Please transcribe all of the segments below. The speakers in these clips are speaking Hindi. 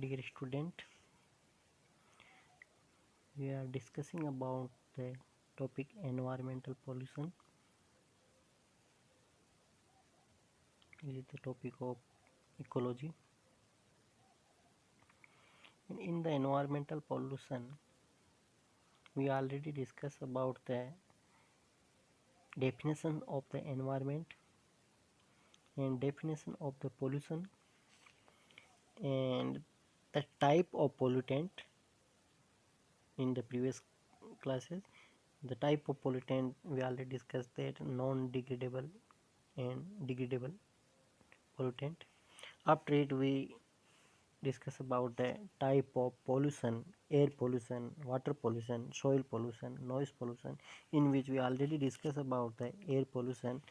Dear student, we are discussing about the topic environmental pollution. It is the topic of ecology. In the environmental pollution, we already discussed about the definition of the environment and definition of the pollution and the type of pollutant in the previous classes. The type of pollutant we already discussed that non-degradable and degradable pollutant. After it we discuss about the type of pollution, air pollution, water pollution, soil pollution, noise pollution, in which we already discussed about the air pollution.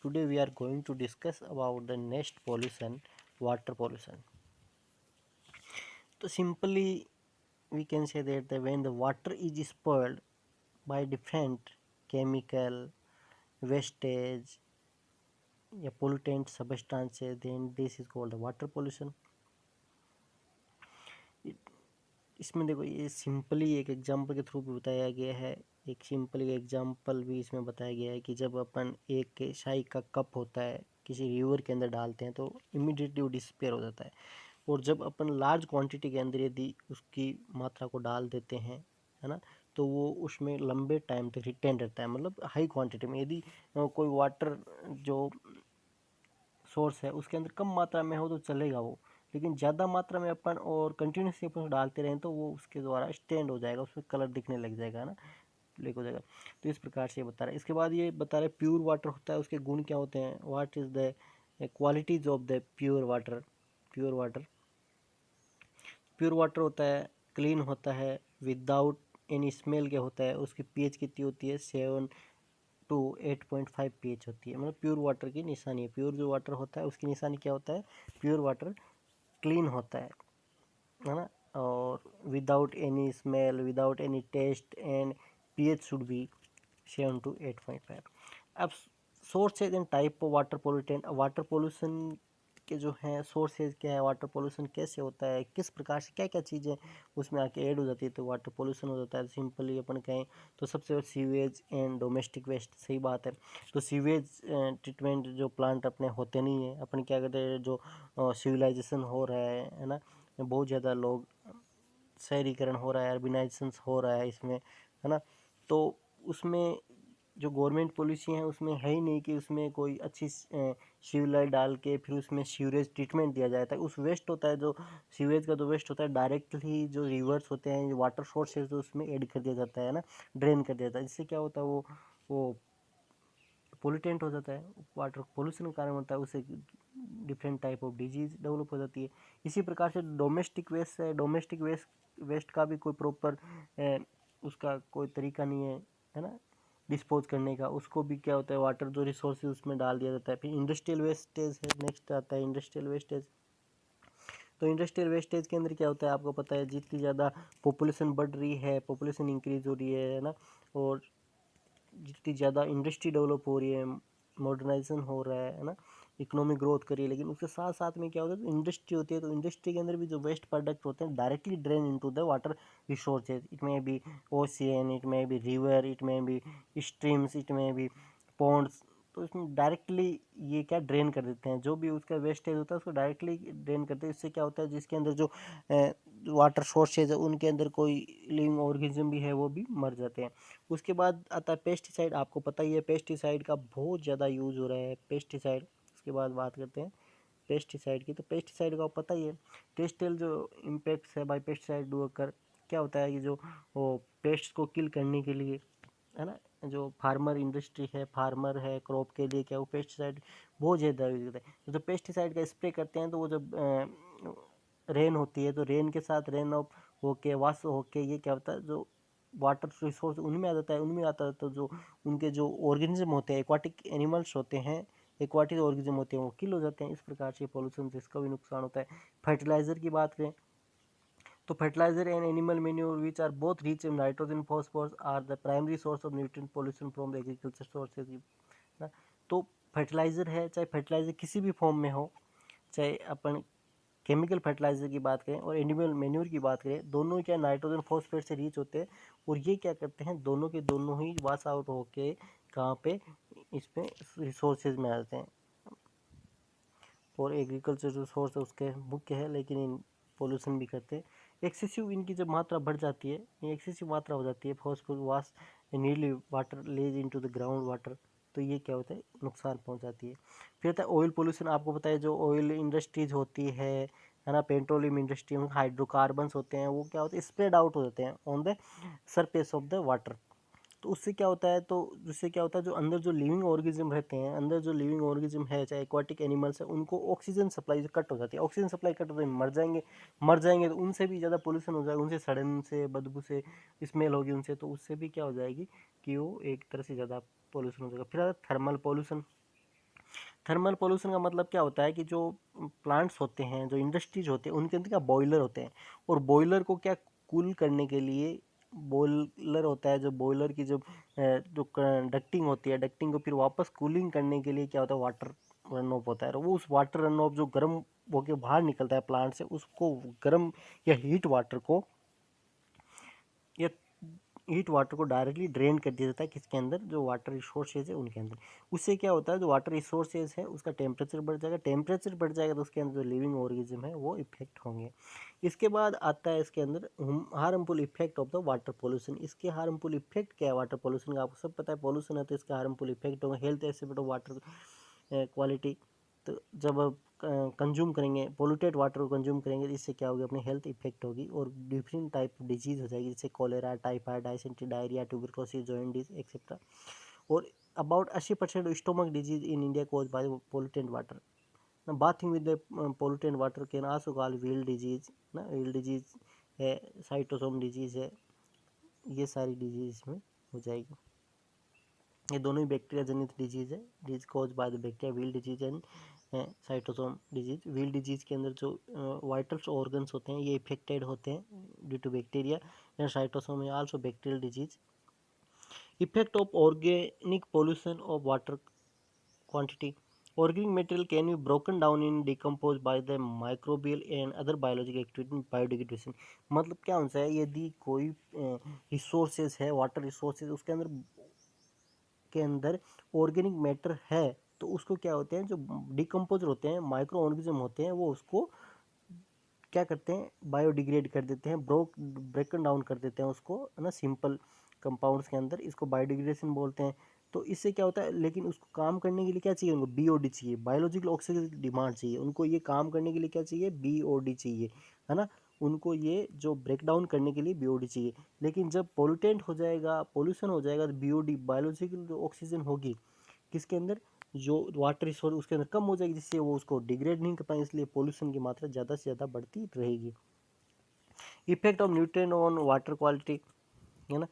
Today we are going to discuss about the next pollution, water pollution. So simply we can say that when the water is spoiled by different chemical wastage, pollutant substances, then this is called the water pollution. इसमें देखो ये सिंपली एक एग्जांपल के थ्रू भी बताया गया है। एक सिंपल एग्जांपल भी इसमें बताया गया है कि जब अपन एक चाय का कप होता है किसी रिवर के अंदर डालते हैं तो इमीडिएटली वो डिस्पेयर हो जाता है, और जब अपन लार्ज क्वांटिटी के अंदर यदि उसकी मात्रा को डाल देते हैं, है ना, तो वो उसमें लंबे टाइम तक रिटेन रहता है। मतलब हाई क्वांटिटी में यदि कोई वाटर जो सोर्स है उसके अंदर कम मात्रा में हो तो चलेगा वो, लेकिन ज़्यादा मात्रा में अपन और कंटिन्यूसली अपन डालते रहें तो वो उसके द्वारा स्टैंड हो जाएगा, उसमें कलर दिखने लग जाएगा ना, ब्लैक हो जाएगा। तो इस प्रकार से ये बता रहा है। इसके बाद ये बता रहे प्योर वाटर होता है, उसके गुण क्या होते हैं, what is the qualities of the pure water. Pure water pure water होता है, क्लीन होता है, विदाउट एनी स्मेल के होता है, उसकी पीएच कितनी होती है 7 टू 8.5 पीएच होती है। मतलब प्योर वाटर की निशानी है, प्योर जो वाटर होता है उसकी निशानी क्या होता है, प्योर वाटर क्लीन होता है ना, और without any smell, without any taste, and pH should be 7 to 8.5। अब sources and type of water pollutant. Water pollution के जो हैं सोर्सेज क्या है, वाटर पोल्यूशन कैसे होता है, किस प्रकार से क्या क्या चीज़ें उसमें आके ऐड हो जाती है तो वाटर पोल्यूशन हो जाता है। सिंपली अपन कहें तो सबसे सीवेज एंड डोमेस्टिक वेस्ट, सही बात है। तो सीवेज ट्रीटमेंट जो प्लांट अपने होते नहीं है, अपन क्या कहते हैं जो सिविलाइजेशन हो रहा है ना, बहुत ज़्यादा लोग शहरीकरण हो रहा है, अर्बनाइजेशन हो रहा है इसमें, है ना, तो उसमें जो गवर्नमेंट पॉलिसी है उसमें है ही नहीं कि उसमें कोई अच्छी सीवलाइट डाल के फिर उसमें सीवरेज ट्रीटमेंट दिया जाता है। उस वेस्ट होता है जो सीवेज का जो वेस्ट होता है डायरेक्टली जो रिवर्स होते हैं, जो वाटर सोर्स है, जो उसमें ऐड कर दिया जाता है ना, ड्रेन कर दिया जाता है। जिससे क्या होता है वो पोल्यूटेंट हो जाता है, वाटर पोल्यूशन के कारण होता है, उससे different type of disease develop हो जाती है। इसी प्रकार से डोमेस्टिक वेस्ट है, डोमेस्टिक वेस्ट का भी कोई प्रॉपर उसका कोई तरीका नहीं है ना, डिस्पोज करने का। उसको भी क्या होता है वाटर जो रिसोर्सेज उसमें डाल दिया जाता है। फिर इंडस्ट्रियल वेस्टेज है, नेक्स्ट आता है इंडस्ट्रियल वेस्टेज। तो इंडस्ट्रियल वेस्टेज के अंदर क्या होता है आपको पता है, जितनी ज़्यादा पॉपुलेशन बढ़ रही है, पॉपुलेशन इंक्रीज हो रही है ना, और जितनी ज़्यादा इंडस्ट्री डेवलप हो रही है, मॉडर्नाइजेशन हो रहा है ना, इकोनॉमिक ग्रोथ करी है, लेकिन उसके साथ साथ में क्या होता है, तो इंडस्ट्री होती है, तो इंडस्ट्री के अंदर भी जो वेस्ट प्रोडक्ट होते हैं directly drain into the water resources. It may be ocean, it may be river, it may be streams, it may be ponds. तो इसमें डायरेक्टली ये क्या ड्रेन कर देते हैं, जो भी उसका वेस्टेज होता है उसको डायरेक्टली ड्रेन करते हैं। इससे क्या होता है जिसके अंदर जो वाटर सोर्सेज है उनके अंदर कोई लिविंग ऑर्गेनिज्म भी है वो भी मर जाते हैं। उसके बाद आता है पेस्टिसाइड। आपको पता ही है पेस्टिसाइड का बहुत ज़्यादा यूज़ हो रहा है, पेस्टिसाइड। उसके बाद बात करते हैं पेस्टिसाइड की। तो पेस्टिसाइड का पता ही है, टेक्सटाइल जो इम्पैक्ट्स है बाई पेस्टिसाइड कर क्या होता है कि जो वो पेस्ट को किल करने के लिए, है ना, जो फार्मर इंडस्ट्री है, फार्मर है, क्रॉप के लिए क्या वो पेस्टिसाइड बहुत ज़्यादा यूज करते हैं। तो जो पेस्टिसाइड का स्प्रे करते हैं तो वो जब रेन होती है तो रेन के साथ रेन ऑफ होके वाश होके ये क्या होता है जो वाटर रिसोर्स उनमें आ जाता है, उनमें आता है, तो जो उनके जो ऑर्गेनिज्म होते हैं, एक्वाटिक एनिमल्स होते हैं, एक्वाटिक ऑर्गेनिज्म होते हैं वो किल हो जाते हैं। इस प्रकार से पोल्यूशन से इसका भी नुकसान होता है। फर्टिलाइजर की बात करें तो fertiliser and animal manure which are both rich in nitrogen phosphorus are the primary source of nutrient pollution from the agriculture sources ना। तो फर्टिलाइजर है, चाहे फर्टिलाइजर किसी भी फॉर्म में हो, चाहे अपन केमिकल फर्टिलाइजर की बात करें और एनिमल मैन्योर की बात करें, दोनों क्या नाइट्रोजन फॉस्फेट से रिच होते हैं और ये क्या करते हैं, दोनों के दोनों ही वाश आउट होके कहाँ पे, इसमें रिसोर्सेज में आते हैं। और एग्रीकल्चर जो सोर्स है उसके मुख्य है, लेकिन इन पोल्यूशन भी करते हैं। एक्सेसिव इनकी जब मात्रा बढ़ जाती है, ये एक्सेसिव मात्रा हो जाती है, phosphorus was readily water leaches into the ground water, तो ये क्या होता है, नुकसान पहुंच जाती है। फिर आता है ऑयल पोल्यूशन। आपको पता है जो ऑयल इंडस्ट्रीज होती है ना, पेट्रोलियम इंडस्ट्री में हाइड्रोकार्बन्स होते हैं, वो क्या होते हैं, स्प्रेड आउट हो जाते हैं on the surface of the water. तो उससे क्या होता है, तो जिससे क्या होता है, जो अंदर जो लिविंग ऑर्गेनिज्म रहते हैं, अंदर जो लिविंग ऑर्गेनिज्म है, चाहे एक्वाटिक एनिमल्स है, उनको ऑक्सीजन सप्लाई कट हो जाती है। ऑक्सीजन सप्लाई कट होते मर जाएंगे तो उनसे भी ज़्यादा पोल्यूशन हो जाएगा, उनसे सड़न से, बदबू से, स्मेल होगी उनसे, तो उससे भी क्या हो जाएगी कि वो एक तरह से ज़्यादा पोल्यूशन हो जाएगा। फिर थर्मल पोल्यूशन। थर्मल पोल्यूशन का मतलब क्या होता है कि जो प्लांट्स होते हैं, जो इंडस्ट्रीज होते हैं, उनके अंदर क्या बॉयलर होते हैं, और बॉयलर को क्या कूल करने के लिए बॉयलर होता है, जो बॉयलर की जो डक्टिंग होती है, डक्टिंग को फिर वापस कूलिंग करने के लिए क्या होता है, वाटर रन ऑफ होता है, और वो उस वाटर रन ऑफ जो गर्म होके बाहर निकलता है प्लांट से, उसको गर्म या हीट वाटर को डायरेक्टली ड्रेन कर दिया जाता है किसके अंदर, जो वाटर रिसोर्सेज है उनके अंदर। उससे क्या होता है, जो वाटर रिसोर्सेज है उसका टेम्परेचर बढ़ जाएगा, टेम्परेचर बढ़ जाएगा तो उसके अंदर जो लिविंग ऑर्गेनिज्म है वो इफेक्ट होंगे। इसके बाद आता है इसके अंदर harmful effect of the water pollution. इसके हार्मफुल इफेक्ट क्या है वाटर पोल्यूशन का, आपको सब पता है, पोल्यूशन है तो इसका हार्मफुल इफेक्ट होगा, health aspect of water quality. तो जब आप कंज्यूम करेंगे, पोल्यूटेड वाटर को कंज्यूम करेंगे, तो इससे क्या होगी, अपनी हेल्थ इफेक्ट होगी और डिफरेंट टाइप ऑफ डिजीज हो जाएगी, जैसे cholera, typhoid, dysentery, diarrhoea, tuberculosis, jaundice etcetera. और about 80% of stomach disease in India cause by polluted water. ना bathing with the polluted water can also call Weil disease, ना व्हील डिजीज है, साइटोसोम डिजीज है, ये सारी डिजीज इसमें हो जाएगी। ये दोनों ही बैक्टीरिया जनित डिजीज है, disease cause by the bacteria, Weil disease and schistosome disease. Weil disease के अंदर जो वाइटल्स ऑर्गन्स होते हैं ये इफेक्टेड होते हैं ड्यू टू बैक्टीरिया, एंड साइटोसोम है also bacterial disease. Effect of organic pollution of water quantity. Organic material can be broken down and decomposed by the microbial and other biological activity in biodegradation। मतलब क्या होता है, यदि कोई रिसोर्सेज है, वाटर रिसोर्सेज, उसके अंदर ऑर्गेनिक मैटर है, तो उसको क्या होते हैं, जो डिकम्पोजर होते हैं, माइक्रो ऑर्गेनिज्म होते हैं, वो उसको क्या करते हैं, बायोडिग्रेड कर देते हैं, ब्रेकन डाउन कर देते हैं उसको, है ना, सिंपल कंपाउंड्स के अंदर, इसको बायोडिग्रेडेशन बोलते हैं। तो इससे क्या होता है, लेकिन उसको काम करने के लिए क्या चाहिए, उनको बीओडी चाहिए, बायोलॉजिकल ऑक्सीजन की डिमांड चाहिए उनको, ये काम करने के लिए क्या चाहिए, बीओडी चाहिए, है ना, उनको ये जो ब्रेक डाउन करने के लिए बीओडी चाहिए। लेकिन जब पोल्यूटेंट हो जाएगा, पोल्यूशन हो जाएगा, तो बीओडी बायोलॉजिकल जो ऑक्सीजन होगी किसके अंदर, जो वाटर रिसोर्स उसके अंदर कम हो जाएगी, जिससे वो उसको डिग्रेड नहीं कर पाएंगे, इसलिए पोल्यूशन की मात्रा ज़्यादा से ज़्यादा बढ़ती रहेगी। Effect of nutrient on water quality, है ना,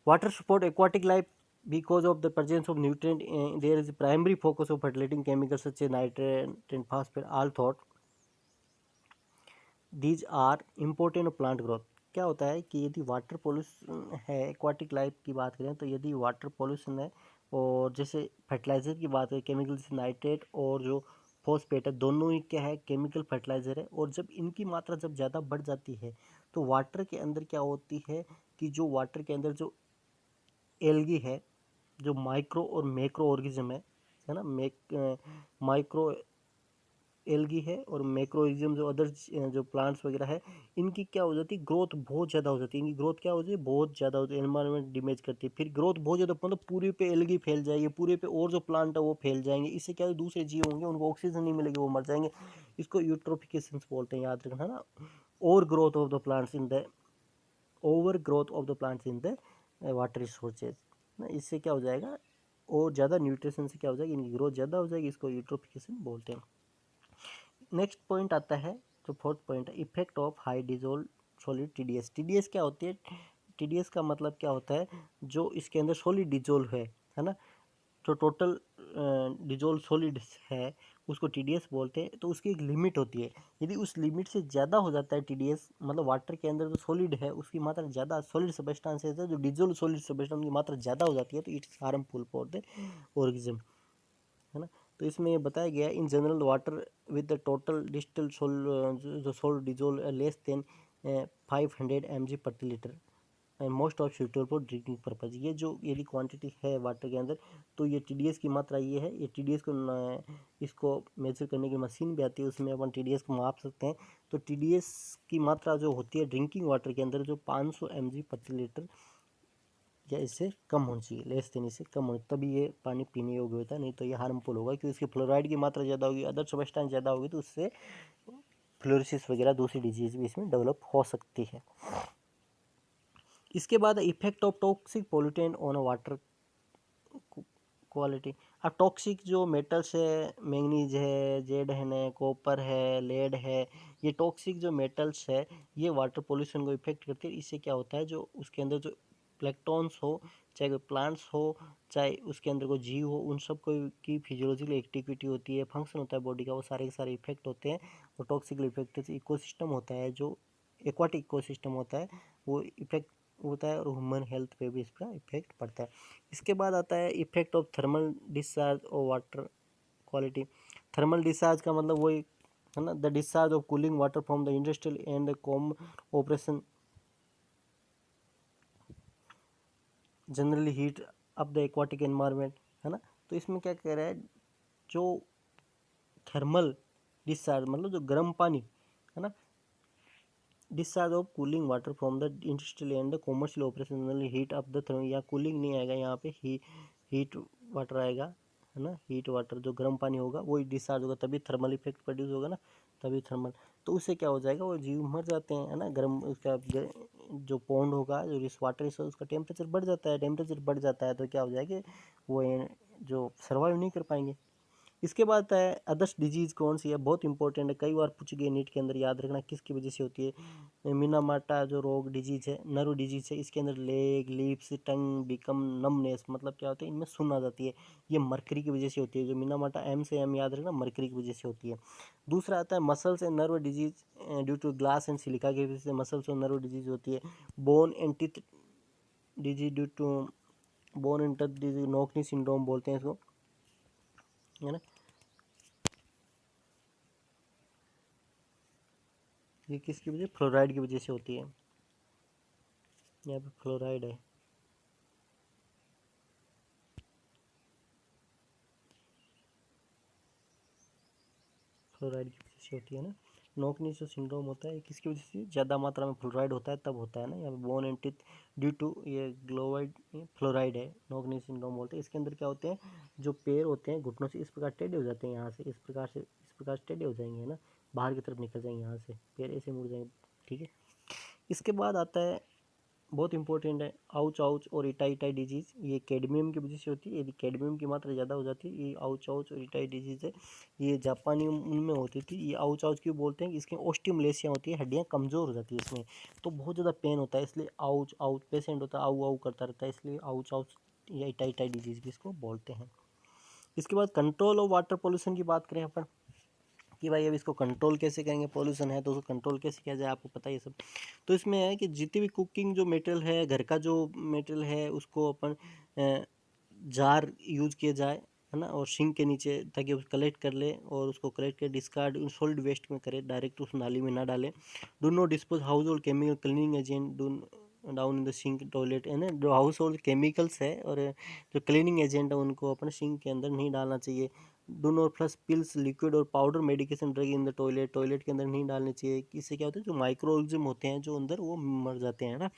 water support aquatic life because of the presence of nutrient, there is a primary focus of fertilizing chemicals such as nitrate and phosphate, all thought these are important of plant growth। क्या होता है कि यदि वाटर पोल्यूशन है, एक्वाटिक लाइफ की बात करें, तो यदि वाटर पोल्यूशन है और जैसे फर्टिलाइज़र की बात करें, केमिकल जैसे नाइट्रेट और जो फॉस्फेट है, दोनों ही क्या है, केमिकल फर्टिलाइज़र है, और जब इनकी मात्रा जब ज़्यादा बढ़ जाती है तो वाटर के अंदर क्या होती है कि जो वाटर के अंदर जो एल्गी है, जो माइक्रो और मैक्रो ऑर्गेनिज्म है ना, माइक्रो एल्गी है और मैक्रोइज्म जो अदर जो प्लांट्स वगैरह है, इनकी क्या हो जाती है, ग्रोथ बहुत ज़्यादा हो जाती है, इनकी ग्रोथ क्या हो जाती है, बहुत ज़्यादा होती है, एनवायरनमेंट डैमेज करती है, फिर ग्रोथ बहुत ज़्यादा, मतलब पूरे पे एल्गी फैल जाएगी, पूरे पे और जो प्लांट है वो फैल जाएंगे, इससे क्या है, दूसरे जीव होंगे उनको ऑक्सीजन नहीं मिलेगी, वो मर जाएंगे। इसको यूट्रोफिकेशन बोलते हैं, याद रखना, है ना, over growth of the plants in the over growth of the plants in the water resources ना, इससे क्या हो जाएगा, और ज़्यादा न्यूट्रिशन से क्या हो जाएगी, इनकी ग्रोथ ज़्यादा हो जाएगी, इसको यूट्रोफिकेशन बोलते हैं। नेक्स्ट पॉइंट आता है, जो फोर्थ पॉइंट है, effect of high dissolve solid TDS. TDS क्या होती है, टीडीएस का मतलब क्या होता है, जो इसके अंदर सॉलिड डिजोल्व है ना, जो टोटल डिजोल्व सॉलिड है उसको टीडीएस बोलते हैं। तो उसकी एक लिमिट होती है, यदि उस लिमिट से ज़्यादा हो जाता है टीडीएस, मतलब वाटर के अंदर जो सॉलिड है उसकी मात्रा ज़्यादा, सॉलिड सब्सटेंसेस है जो डिजोल्व सॉलिड सब्सटेंस की मात्रा ज़्यादा हो जाती है, तो it's harmful for the organism, है ना। तो इसमें ये बताया गया है in general water with the total distil जो salt dissolve less than 500 mg प्रति litre and most of suitable for drinking purpose. ये जो यदि क्वांटिटी है वाटर के अंदर, तो ये टीडीएस की मात्रा ये है। ये टीडीएस को इसको मेजर करने की मशीन भी आती है, उसमें अपन टीडीएस को माप सकते हैं। तो टीडीएस की मात्रा जो होती है ड्रिंकिंग वाटर के अंदर जो 500 mg प्रति लीटर या इससे कम होनी चाहिए, लेस देन इससे कम होनी, तभी ये पानी पीने योग्य होता है, नहीं तो ये हार्मफुल होगा क्योंकि इसकी फ्लोराइड की मात्रा ज़्यादा होगी, अदर सब्सटेंस ज़्यादा होगी, तो उससे फ्लोरोसिस वगैरह दूसरी डिजीज भी इसमें डेवलप हो सकती है। इसके बाद effect of toxic pollutant on water quality. अब टॉक्सिक जो मेटल्स है, मैंगनीज है, जेड है, कॉपर है, लेड है, ये टॉक्सिक जो मेटल्स है ये वाटर पोल्यूशन को इफेक्ट करती है। इससे क्या होता है, जो उसके अंदर जो प्लेक्टॉन्स हो, चाहे कोई प्लांट्स हो, चाहे उसके अंदर कोई जीव हो, उन सब को की फिजियोलॉजिकल एक्टिविटी होती है, फंक्शन होता है बॉडी का, वो सारे के सारे इफेक्ट होते हैं। और टॉक्सिक इफेक्ट इकोसिस्टम होता है, जो एक्वाटिक इकोसिस्टम होता है, वो इफेक्ट होता है और ह्यूमन हेल्थ पे भी इसका इफेक्ट पड़ता है। इसके बाद आता है इफेक्ट ऑफ थर्मल डिस्चार्ज और वाटर क्वालिटी। थर्मल डिस्चार्ज का मतलब वही है ना, the discharge of cooling water from the industrial and com operation generally heat up the aquatic environment, है ना। तो इसमें क्या कह रहा है, जो थर्मल डिस्चार्ज मतलब जो गर्म पानी है ना, discharge of cooling water from the industrial and commercial operational heat up the thermal, या कूलिंग नहीं आएगा यहाँ पे, हीट वाटर आएगा, है ना। हीट वाटर जो गर्म पानी होगा वही डिस्चार्ज होगा, तभी थर्मल इफेक्ट प्रोड्यूस होगा ना, तभी थर्मल। तो उससे क्या हो जाएगा, वो जीव मर जाते हैं, है ना। गर्म उसका जो पॉन्ड होगा, जो रिस वाटर है उसका टेम्परेचर बढ़ जाता है, टेम्परेचर बढ़ जाता है तो क्या हो जाएगा, वो जो सर्वाइव नहीं कर पाएंगे। इसके बाद है अदर्स डिजीज कौन सी है, बहुत इंपॉर्टेंट है, कई बार पूछ गए नीट के अंदर, याद रखना किसकी वजह से होती है। मिनामाटा जो रोग डिजीज है, नर्व डिजीज है, इसके अंदर लेग, लिप्स, टंग बिकम नमनेस, मतलब क्या होता है, इनमें सुन आ जाती है, ये मरकरी की वजह से होती है। जो मिनामाटा एम से एम याद रखना, मरकरी की वजह से होती है। दूसरा आता है muscles and nerve disease due to glass and silica की वजह से मसल्स और नर्व डिजीज होती है। Bone and teeth disease due to bone and teeth disease, नोकनी सिंड्रोम बोलते हैं इसको, है ना। ये किसकी वजह, फ्लोराइड की वजह से होती है। यहाँ पे फ्लोराइड है, फ्लोराइड की वजह से होती है ना। नोकनी जो सिंड्रोम होता है किसकी वजह से, ज़्यादा मात्रा में फ्लोराइड होता है तब होता है ना। यहाँ पे bone and teeth due to ये ग्लोवाइड फ्लोराइड है, नोकनी सिंड्रोम बोलते हैं। इसके अंदर क्या होते हैं, जो पैर होते हैं घुटनों से इस प्रकार टेढ़े हो जाते हैं, यहाँ से इस प्रकार से, इस प्रकार से टेढ़े हो जाएंगे, है ना, बाहर की तरफ निकल जाएंगे, यहाँ से पैर ऐसे मुड़ जाएंगे, ठीक है। इसके बाद आता है बहुत इंपॉर्टेंट है आउच आउच और इटाई इटाई डिजीज, ये कैडमियम की वजह से होती है। यदि कैडमियम की मात्रा ज़्यादा हो जाती है, ये आउच आउच और इटाई डिजीज है, ये जापानी उनमें होती थी। ये आउच आउच क्यों बोलते हैं, कि इसकी ओस्टियोमलेसिया होती है, हड्डियाँ कमज़ोर हो जाती है इसमें, तो बहुत ज़्यादा पेन होता है, इसलिए आउच आउच पेशेंट होता है आउ आउ करता रहता है, इसलिए आउच आउच या इटाई इटाई डिजीज भी इसको बोलते हैं। इसके बाद कंट्रोल ऑफ वाटर पोल्यूशन की बात करें अपन, कि भाई अब इसको कंट्रोल कैसे करेंगे, पॉल्यूशन है तो उसको कंट्रोल कैसे किया जाए, आपको पता है ये सब। तो इसमें है कि जितनी भी कुकिंग जो मटेरियल है, घर का जो मटेरियल है, उसको अपन जार यूज किया जाए, है ना, और सिंक के नीचे, ताकि उस कलेक्ट कर ले और उसको कलेक्ट कर डिस्कार्ड सॉलिड वेस्ट में करे, डायरेक्ट उस नाली में ना डालें। Do not dispose household chemical cleaning agent do down in the sink toilet, है ना। जो हाउस होल्ड केमिकल्स है और जो क्लीनिंग एजेंट है उनको अपने सिंक के अंदर नहीं डालना चाहिए। Do not flush pills liquid और powder medication drug in the toilet, toilet के अंदर नहीं डालने चाहिए। इससे क्या होता है, जो माइक्रो ऑर्गेनिज्म होते हैं जो अंदर, वो मर जाते हैं ना,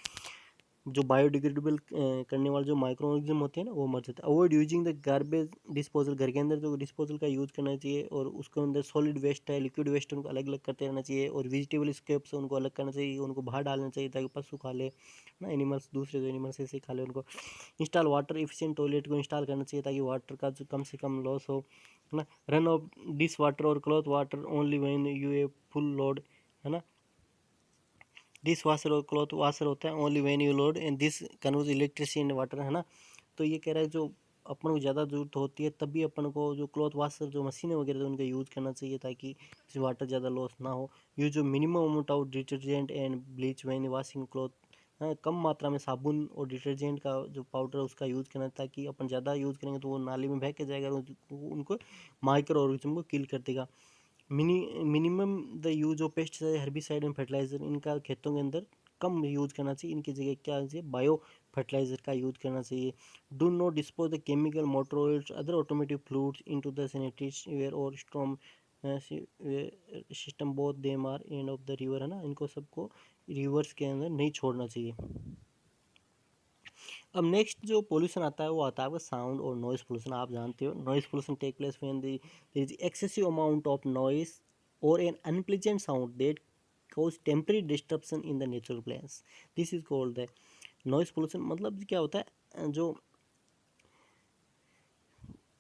जो बायोडिग्रेडेबल करने वाले जो माइक्रो ऑर्गेनिज्म होते हैं ना, वो मर जाते हैं। Avoid using the garbage disposal, घर के अंदर जो डिस्पोजल का यूज़ करना चाहिए, और उसके अंदर सॉलिड वेस्ट है, लिक्विड वेस्ट है, उनको अलग अलग करते रहना चाहिए, और वेजिटेबल स्क्रैप्स उनको अलग करना चाहिए, उनको बाहर डालना चाहिए ताकि पशु खा ले ना, एनिमल्स, दूसरे जो एनिमल्स ऐसे खा ले उनको। इंस्टॉल वाटर एफिशिएंट टॉयलेट को इंस्टॉल करना चाहिए ताकि वाटर का जो कम से कम लॉस हो, है ना। रन ऑफ डिश वाटर और cloth water only when U a full load, है ना। डिश वाशर और क्लॉथ वाशर होता है only when you load and this convert electricity in water, है ना। तो ये कह रहा है, जो अपन को ज़्यादा ज़रूरत होती है तभी अपन को जो क्लॉथ वाशर जो मशीनें वगैरह उनका यूज़ करना चाहिए, ताकि वाटर ज़्यादा लॉस ना हो। यूज जो minimum amount of detergent and bleach when washing cloth, कम मात्रा में साबुन और डिटर्जेंट का जो पाउडर है उसका यूज़ करना, ताकि अपन ज़्यादा यूज़ करेंगे तो वो नाली में बह के जाएगा और उनको माइक्रो ऑर्गेनिज्म को किल कर देगा। Minimum the use of pesticide, herbicide and fertiliser, इनका खेतों के अंदर कम यूज़ करना चाहिए। इनकी जगह क्या चाहिए, बायो फर्टिलाइजर का यूज़ करना चाहिए। Do not dispose the chemical, motor oils, other automatic fluids into the sanitary ware और storm system, both them are end of the river, है ना। इनको सबको रिवर्स के अंदर नहीं छोड़ना चाहिए। अब नेक्स्ट जो पोल्यूशन आता है वो आता है साउंड और नॉइस पोल्यूशन। आप जानते हो noise pollution take place when there is excessive amount of noise और an unpleasant sound that cause temporary disruption in the natural plans. This is called the noise pollution। मतलब क्या होता है, जो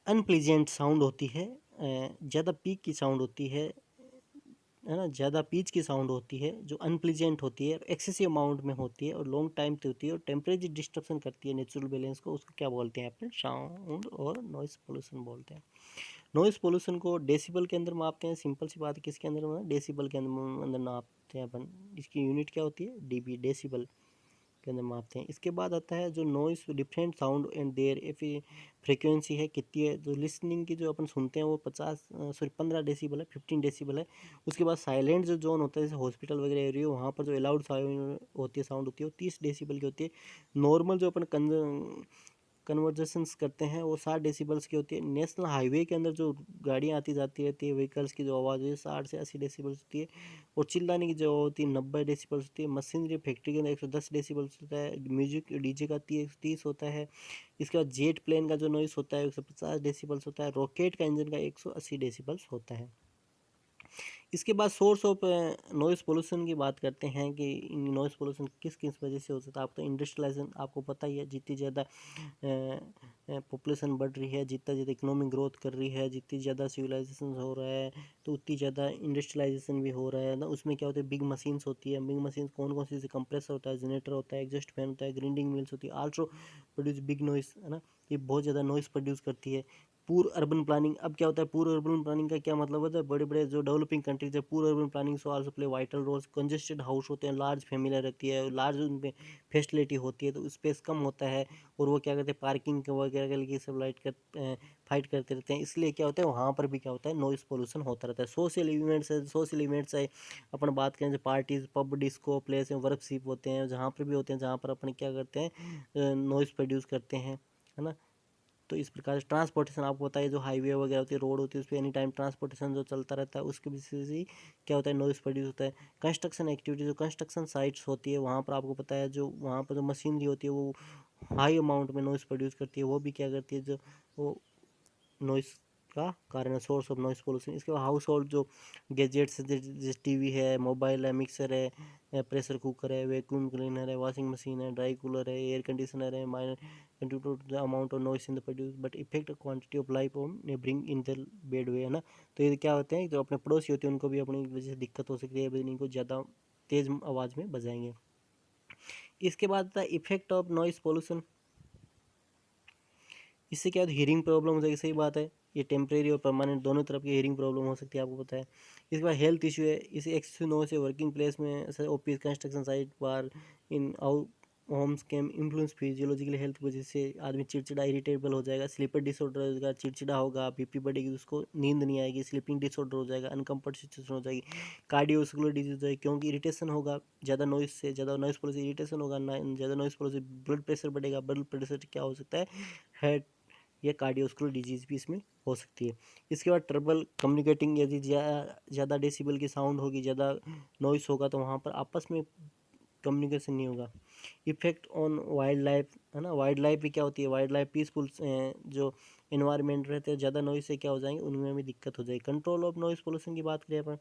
अनप्लेजेंट साउंड होती है, ज़्यादा पीक की साउंड होती है ना, ज़्यादा पीच की साउंड होती है, जो अनप्लीजेंट होती है, एक्सेसिव अमाउंट में होती है और लॉन्ग टाइम पे होती है और टेम्परेरी डिस्टर्बन करती है नेचुरल बैलेंस को, उसको क्या बोलते हैं अपन, साउंड और नॉइस पोल्यूशन बोलते हैं। नॉइस पोल्यूशन को डेसिबल के अंदर मापते हैं। सिंपल सी बात है, किसके अंदर, डेसिबल के अंदर नापते हैं अपन। इसकी यूनिट क्या होती है, डीबी, डेसिबल के अंदर मापते हैं। इसके बाद आता है जो noise, different sound and there frequency है कितनी है। जो लिसनिंग की जो अपन सुनते हैं वो 15 डेसिबल है, 15 डेसिबल है। उसके बाद साइलेंट जो जोन होता है, जैसे हॉस्पिटल वगैरह एरिया, वहाँ पर जो अलाउड साउंड होती है, वो 30 डेसिबल की होती है। नॉर्मल जो अपन कन्वर्जेशंस करते हैं वो 60 डेसिबल्स की होती है। नेशनल हाईवे के अंदर जो गाड़ियाँ आती जाती रहती है, व्हीकल्स की जो आवाज़ है 60 से 80 डेसिबल्स होती है। और चिल्लाने की जो होती है 90 डेसिबल्स होती है। मशीनरी फैक्ट्री के अंदर 110 डेसिबल्स होता है। म्यूजिक डीजे का 30 होता है। इसके बाद जेट प्लेन का जो नॉइस होता है 150 डेसिबल्स होता है। रॉकेट का इंजन का 180 डेसिबल्स होता है। इसके बाद सोर्स ऑफ नॉइस पोल्यूशन की बात करते हैं कि नॉइस पोल्यूशन किस किस वजह से हो सकता है। आप तो इंडस्ट्रियलाइजेशन आपको पता ही है, जितनी ज़्यादा पॉपुलेशन बढ़ रही है, जितना ज़्यादा इकोनॉमिक ग्रोथ कर रही है, जितनी ज़्यादा सिविलाइजेशन हो रहा है, तो उतनी ज़्यादा इंडस्ट्रियलाइजेशन भी हो रहा है ना। उसमें क्या होता है, बिग मशीन्स होती है। बिग मशीन्स कौन कौन सी, कंप्रेसर होता है, जनरेटर होता है, एग्जॉस्ट फैन होता है, ग्राइंडिंग मिल्स होती है, आल्सो प्रोड्यूस बिग नॉइस, है ना। ये बहुत ज़्यादा नॉइस प्रोड्यूस करती है। पूर अर्बन प्लानिंग, अब क्या होता है, पूर अर्बन प्लानिंग का क्या मतलब होता है, बड़े बड़े जो डेवलपिंग कंट्रीज है, poor urban planning so also play vital roles. Congested house होते हैं, लार्ज फैमिली रहती है, लार्ज उनमें फैसिलिटी होती है, तो स्पेस कम होता है। और वो क्या करते हैं, पार्किंग वगैरह के लिए सब फाइट करते रहते हैं। इसलिए क्या होता है, वहाँ पर भी क्या होता है, नॉइस पोल्यूशन होता रहता है। सोशल इवेंट्स है, अपन बात करें जो पार्टीज, पब, डिस्को प्लेस है, वर्कशिप होते हैं, जहाँ पर भी होते हैं, जहाँ पर अपन क्या करते हैं, नॉइस प्रोड्यूस करते हैं, है ना। तो इस प्रकार से ट्रांसपोर्टेशन आपको पता है, जो हाईवे वगैरह होती है, रोड होती है, उस पर एनी टाइम ट्रांसपोर्टेशन जो चलता रहता है, उसके वजह से क्या होता है, नॉइस प्रोड्यूस होता है। कंस्ट्रक्शन एक्टिविटी, जो कंस्ट्रक्शन साइट्स होती है, वहाँ पर आपको पता है जो वहाँ पर जो मशीनरी होती है वो हाई अमाउंट में नॉइस प्रोड्यूस करती है। वो भी क्या करती है, जो वो नॉइस का कारण है, सोर्स ऑफ नॉइस पोल्यूशन। इसके बाद हाउस होल्ड जो गैजेट्स जैसे टीवी है, मोबाइल है, मिक्सर है, प्रेशर कुकर है, वैक्यूम क्लीनर है, वॉशिंग मशीन है, ड्राई कूलर है, एयर कंडीशनर है, minor contribute the amount of noise in the produce but effect quantity of life on neighbouring in the bad way, है ना। तो ये क्या होते हैं, जो अपने पड़ोसी होते हैं उनको भी अपनी वजह से दिक्कत हो सकती है, इनको ज़्यादा तेज़ आवाज़ में बजाएंगे। इसके बाद था इफेक्ट ऑफ नॉइस पोल्यूशन। इससे क्या है, हियरिंग प्रॉब्लम हो जाएगी, सही बात है। ये टेम्परेरी और परमानेंट दोनों तरफ की हियरिंग प्रॉब्लम हो सकती है, आपको पता है। इसके बाद हेल्थ इशू है, इसे एक्सेसिव नॉइस से वर्किंग प्लेस में, office, construction site, bar, in out homes can influence physiological health की वजह से आदमी चिड़चिड़ा, इरिटेबल हो जाएगा, स्लीपर डिसऑर्डर होगा, चिड़चिड़ा होगा, बीपी बढ़ेगी, उसको नींद नहीं आएगी, स्लीपिंग डिसऑर्डर हो जाएगा, अनकम्फर्ट सिचुएशन हो जाएगी, कार्डियोवैस्कुलर डिजीज हो जाएगी, क्योंकि इरिटेशन होगा, ज़्यादा नॉइस से, ज़्यादा नॉइस पोल्यूशन इरिटेशन होगा ना, ज़्यादा नॉइस पोल्यूशन ब्लड प्रेशर बढ़ेगा, ब्लड प्रेशर क्या हो सकता है, हार्ट या कार्डियोस्कुलर डिजीज़ भी इसमें हो सकती है। इसके बाद ट्रबल कम्युनिकेटिंग, यदि ज़्यादा डेसिबल की साउंड होगी, ज़्यादा नॉइस होगा, तो वहाँ पर आपस में कम्युनिकेशन नहीं होगा। इफेक्ट ऑन वाइल्ड लाइफ, है ना। वाइल्ड लाइफ भी क्या होती है, वाइल्ड लाइफ पीसफुल जो इन्वायरमेंट रहते हैं, ज़्यादा नॉइस से क्या हो जाएंगे, उनमें भी दिक्कत हो जाएगी। कंट्रोल ऑफ नॉइस पोल्यूशन की बात करें अपन,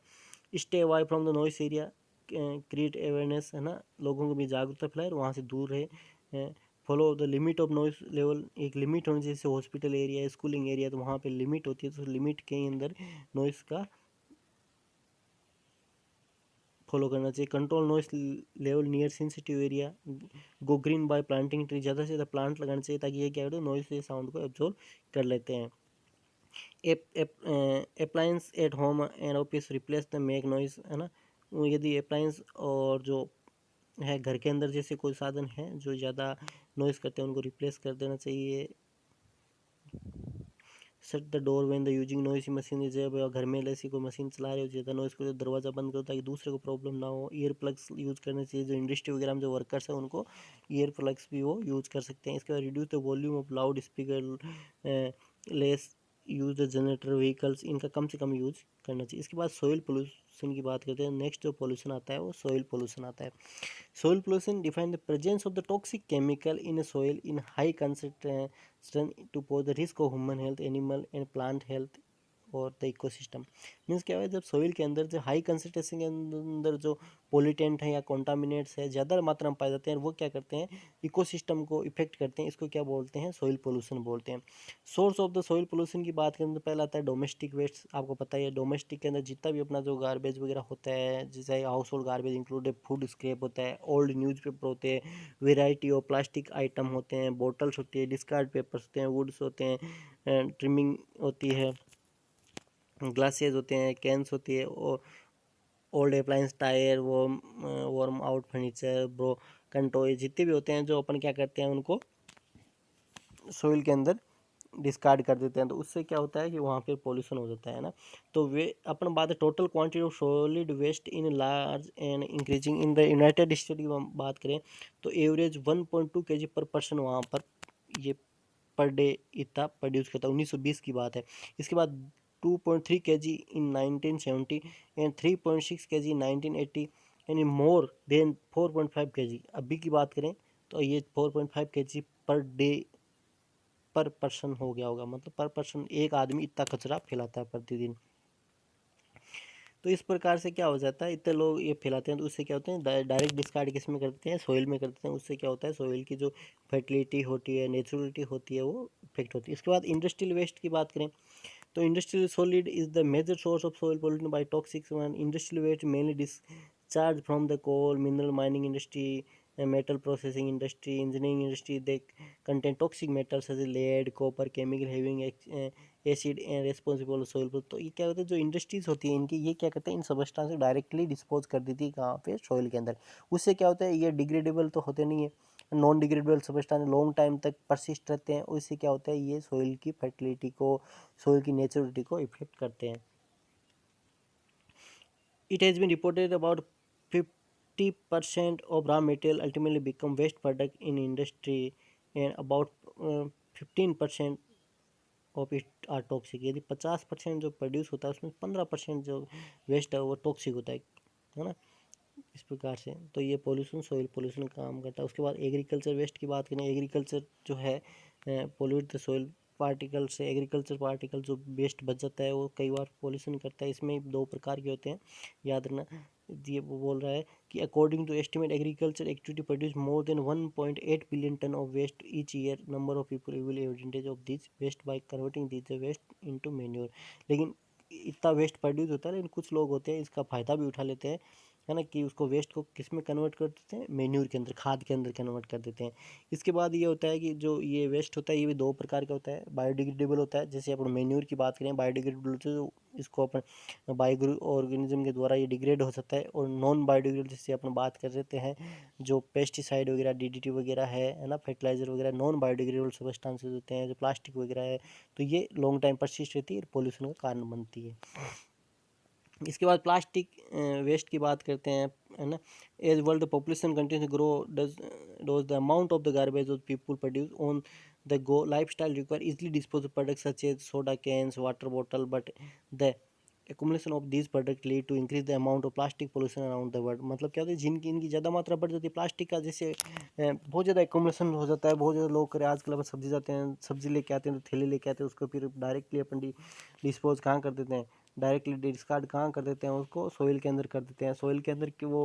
stay avoid from the noise area, create awareness, है ना, लोगों को भी जागरूकता फैलाए और वहाँ से दूर रहे। Follow the limit of noise level, एक लिमिट होनी चाहिए, जैसे हॉस्पिटल एरिया, स्कूलिंग एरिया, तो वहाँ पे लिमिट होती है, तो लिमिट के अंदर नॉइस का फॉलो करना चाहिए। Control noise level near sensitive area, go green bye planting tree, ज़्यादा से ज़्यादा प्लांट लगाना चाहिए, ताकि ये क्या करें, नॉइस से साउंड को एब्जॉर्ब कर लेते हैं। Appliance at home and office replace the make noise, है ना। यदि अप्लायंस और जो है घर के अंदर जैसे कोई साधन है जो ज़्यादा नॉइज़ करते हैं उनको रिप्लेस कर देना चाहिए। Shut the door when the using noisy machine, जब घर में ऐसी कोई मशीन चला रहे हो ज़्यादा नॉइज़ करो तो दरवाज़ा बंद करो ताकि दूसरे को प्रॉब्लम ना हो। ईयर प्लग्स यूज़ करने चाहिए, जो इंडस्ट्री वगैरह में जो वर्कर्स हैं उनको ईयर प्लग्स भी वो यूज़ कर सकते हैं। इसके बाद reduce the volume of loud speaker, lace use the generator vehicles, इनका कम से कम यूज़ करना चाहिए। इसके बाद सॉइल पोल्यूशन की बात करते हैं। नेक्स्ट जो पोल्यूशन आता है वो सॉइल पोल्यूशन आता है। Soil pollution defines the presence of the toxic chemical in a soil in high concentration to pose the risk of human health, animal and plant health और द इकोसिस्टम। मीन्स क्या है, जब सोइल के अंदर जो हाई कंसनट्रेशन के अंदर जो पोल्यूटेंट है या कॉन्टामिनेट्स है ज़्यादा मात्रा में पाए जाते हैं, वो क्या करते हैं इकोसिस्टम को इफेक्ट करते हैं। इसको क्या बोलते हैं, सोइल पोल्यूशन बोलते हैं। Source of the soil pollution की बात करें तो पहला आता है डोमेस्टिक वेस्ट। आपको पता ही है डोमेस्टिक के अंदर जितना भी अपना जो गार्बेज वगैरह होता है, जैसे house hold garbage included, food scrap होता है, ओल्ड न्यूज़पेपर होते हैं, वेराइटी ऑफ प्लास्टिक आइटम होते हैं, बॉटल्स होती है, डिस्कार्ड पेपर्स होते हैं, वुड्स होते हैं, ट्रिमिंग होती है, ग्लासेस होते हैं, कैंस होती है, और old appliance, tyre, warm out furniture, broken toy, जितने भी होते हैं जो अपन क्या करते हैं उनको सोइल के अंदर डिस्कार्ड कर देते हैं। तो उससे क्या होता है कि वहाँ पे पोल्यूशन हो जाता है ना। तो वे अपन बात है total quantity of solid waste in large and increasing in the United State की हम बात करें तो एवरेज 1.2 kg पर पर्सन वहाँ पर ये पर डे इतना प्रोड्यूस करता है। 1920 की बात है। इसके बाद 2.3 kg इन 1970 एंड 3.6 kg इन 1980 यानी मोर देन 4.5 kg अभी की बात करें तो ये 4.5 kg पर डे पर पर्सन हो गया होगा। मतलब पर पर्सन एक आदमी इतना कचरा फैलाता है प्रतिदिन। तो इस प्रकार से क्या हो जाता है, इतने लोग ये फैलाते हैं तो उससे क्या होते हैं डायरेक्ट डिस्कार्ड किस में करते हैं, सोइल में करते हैं। उससे क्या होता है सोइल की जो फर्टिलिटी होती है, नेचुरलिटी होती है, वो इफेक्ट होती है। इसके बाद इंडस्ट्रियल वेस्ट की बात करें तो industrial solid is the major source of soil pollution by toxics. Industrial waste mainly discharge from the coal mineral mining industry, metal processing industry, engineering industry. They contain toxic metals such as lead, copper, chemical having acid and responsible soil पर। तो ये क्या होता है जो इंडस्ट्रीज होती है इनकी, ये क्या करते हैं इन सबस्टांस को डायरेक्टली डिस्पोज कर देती है कहाँ पे, सोइल के अंदर। उससे क्या होता है ये डिग्रेडेबल तो होते नहीं है, non degradable substance long time तक परसिस्ट रहते हैं। उससे क्या होता है ये सोइल की फर्टिलिटी को, सोइल की नेचुरलिटी को इफेक्ट करते हैं। It has been reported about 50% of raw material ultimately become waste product in industry and about 15% of it are toxic. यदि 50% जो प्रोड्यूस होता है उसमें 15% जो वेस्ट है वो टॉक्सिक होता है ना। इस प्रकार से तो ये पोल्यूशन सॉइल पोल्यूशन काम करता है। उसके बाद एग्रीकल्चर वेस्ट की बात करें, एग्रीकल्चर जो है पोल्यूट द सॉइल पार्टिकल से। एग्रीकल्चर पार्टिकल जो वेस्ट बच जाता है वो कई बार पोल्यूशन करता है। इसमें दो प्रकार के होते हैं, याद रखना। ये वो बोल रहा है कि according to estimate agriculture activity produce more than 1.8 billion tonne of waste each year. Number of people will advantage of this waste by converting this waste into manure. लेकिन इतना वेस्ट प्रोड्यूस होता है लेकिन कुछ लोग होते हैं इसका फ़ायदा भी उठा लेते हैं, है ना, कि उसको वेस्ट को किस में कन्वर्ट कर देते हैं, मेन्यूर के अंदर, खाद के अंदर कन्वर्ट कर देते हैं। इसके बाद ये होता है कि जो ये वेस्ट होता है ये भी दो प्रकार का होता है। बायोडिग्रेडेबल होता है, जैसे अपन मेन्यूर की बात करें बायोडिग्रेडेबल होता है, जो इसको अपन बायो ऑर्गेनिज्म के द्वारा ये डिग्रेड हो सकता है। और नॉन बायोडिग्रेडेबल जिससे अपन बात कर देते हैं जो पेस्टिसाइड वगैरह, डीडीटी वगैरह है ना, फर्टिलाइजर वगैरह, नॉन बायोडिग्रेडेबल सब्सटेंसेस होते हैं, जो प्लास्टिक वगैरह है, तो ये लॉन्ग टाइम परसिस्ट रहती है और पोल्यूशन का कारण बनती है। इसके बाद प्लास्टिक वेस्ट की बात करते हैं, है ना। As world population continues grow does the amount of the garbage of people produce on the go life style require easily dispose product such as soda cans, water bottle, but the accumulation of these products lead to increase the amount of plastic pollution around the world। मतलब क्या होता है जिनकी इनकी ज़्यादा मात्रा बढ़ जाती है प्लास्टिक का, जैसे बहुत ज़्यादा एक्यूमुलेशन हो जाता है। बहुत ज़्यादा लोग करें आजकल अपन सब्जी जाते हैं, सब्जी लेके आते हैं तो थैले लेके आते हैं, उसको फिर डायरेक्टली अपन डिस्पोज कहाँ कर देते हैं, डायरेक्टली डिस्कार्ड कहाँ कर देते हैं, उसको सोइल के अंदर कर देते हैं। सोइल के अंदर कि वो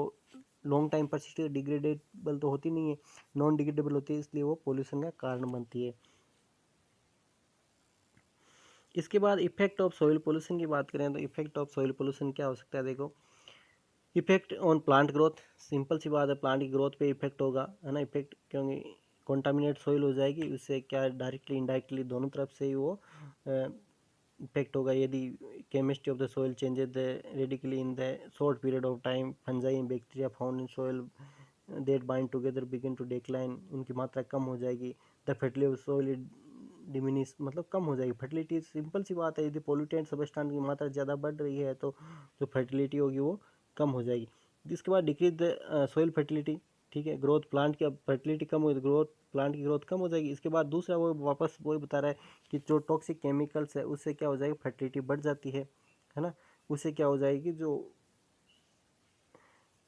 लॉन्ग टाइम परसिस्ट डिग्रेडेबल तो होती नहीं है, नॉन डिग्रेडेबल होती है, इसलिए वो पोल्यूशन का कारण बनती है। इसके बाद इफेक्ट ऑफ सॉइल पोल्यूशन की बात करें तो इफेक्ट ऑफ सॉइल पोल्यूशन क्या हो सकता है, देखो। Effect on plant growth, simple सी बात है, प्लांट की ग्रोथ पे इफेक्ट होगा, है ना। इफेक्ट क्योंकि कॉन्टामिनेट सॉइल हो जाएगी, उससे क्या डायरेक्टली इनडायरेक्टली दोनों तरफ से ही वो इफेक्ट होगा। यदि chemistry of the soil changes the radically in the short period of time, fungi and bacteria found in soil that bind together begin to decline, उनकी मात्रा कम हो जाएगी। The fertility of soil diminish, मतलब कम हो जाएगी। फर्टिलिटी सिंपल सी बात है, यदि पोल्यूटेंट सब्सटेंस की मात्रा ज़्यादा बढ़ रही है तो जो फर्टिलिटी होगी वो कम हो जाएगी। इसके बाद डिक्रीज द सॉइल फर्टिलिटी, ठीक है, ग्रोथ प्लांट की, अब फर्टिलिटी कम हुई तो ग्रोथ प्लांट की ग्रोथ कम हो जाएगी। इसके बाद दूसरा वो वापस वही बता रहा है कि जो टॉक्सिक केमिकल्स है उससे क्या हो जाएगी, फर्टिलिटी बढ़ जाती है ना। उससे क्या हो जाएगी, जो